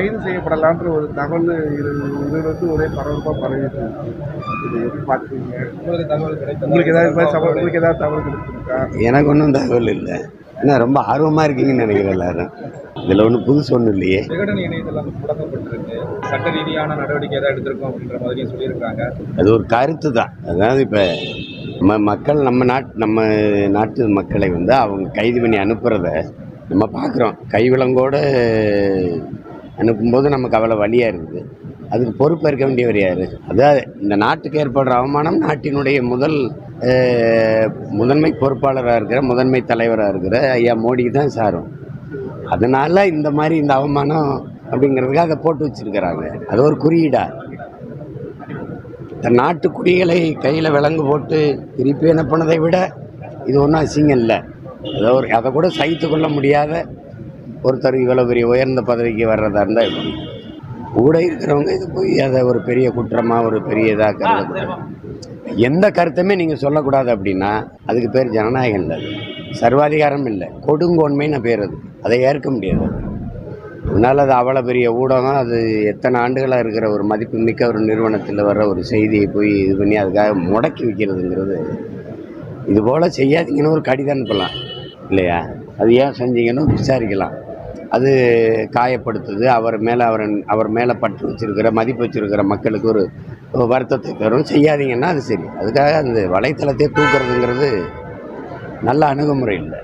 கைது செய்யப்படலான்ற ஒரு தகவல் இது ஒரே பரபரப்பாக பரவிட்டு இருக்கு. இது எப்படி பார்க்குறீங்க? உங்களுக்கு ஏதாவது தகவல் கிடைச்சிருக்கா? எனக்கு ஒன்றும் தகவல் இல்லை. ஏன்னா ரொம்ப ஆர்வமாக இருக்கீங்கன்னு நினைக்கிறேன் எல்லாரும். இதில் ஒன்றும் புதுசு ஒன்றும் இல்லையே. விகடன் இணையதளம் முடக்கப்பட்டிருக்கு, சட்ட ரீதியான நடவடிக்கை ஏதாவது எடுத்திருக்கோம் அப்படின்ற மாதிரியும் சொல்லியிருக்காங்க. அது ஒரு கருத்து தான். அதாவது இப்போ மக்கள் நம்ம நாட்டு மக்களை வந்து அவங்க கைது பண்ணி அனுப்புகிறத நம்ம பார்க்குறோம். கைவிலங்கோடு அனுப்பும்போது நமக்கு அவ்வளோ வழியாக இருக்குது. அதுக்கு பொறுப்பேற்க வேண்டியவர் யார்? அதாவது இந்த நாட்டுக்கு ஏற்படுற அவமானம் நாட்டினுடைய முதன்மை பொறுப்பாளராக இருக்கிற முதன்மை தலைவராக இருக்கிற ஐயா மோடிக்கு தான் சாரும். அதனால் இந்த மாதிரி இந்த அவமானம் அப்படிங்கிறதுக்கு அதை போட்டு வச்சுருக்கிறாங்க. அது ஒரு குறியீடா. இந்த நாட்டு குடிகளை கையில் விலங்கு போட்டு திருப்பி அனுப்பினதை விட இது ஒன்றும் அசிங்கம் இல்லை. அதை கூட சகித்து கொள்ள முடியாத ஒருத்தர் இவ்வளோ பெரிய உயர்ந்த பதவிக்கு வர்றதா இருந்தால் கூட இருக்கிறவங்க இது போய் அதை ஒரு பெரிய குற்றமாக ஒரு பெரிய இதாக கருதக்கூடாது. எந்த கருத்துமே நீங்கள் சொல்லக்கூடாது அப்படின்னா அதுக்கு பேர் ஜனநாயகம் இல்லை, சர்வாதிகாரம் இல்லை, கொடுங்கோன்மைன்னு பேர். அதை ஏற்க முடியாது. அதனால் அது அவ்வளோ பெரிய ஊடகம், அது எத்தனை ஆண்டுகளாக இருக்கிற ஒரு மதிப்புமிக்க ஒரு நிறுவனத்தில் வர்ற ஒரு செய்தியை போய் இது பண்ணி அதுக்காக முடக்கி வைக்கிறதுங்கிறது, இது போல் செய்யாதீங்கன்னு ஒரு கடிதம் அனுப்பலாம் இல்லையா? அது ஏன் செஞ்சீங்கன்னு விசாரிக்கலாம். அது காயப்படுத்துது, அவர் மேலே பற்று வச்சுருக்கிற மதிப்பு வச்சுருக்கிற மக்களுக்கு ஒரு வருத்தத்தை தரும். செய்யாதீங்கன்னா அது சரி. அதுக்காக அந்த வலைத்தளத்தை தூக்குறதுங்கிறது நல்ல அணுகுமுறை இல்லை.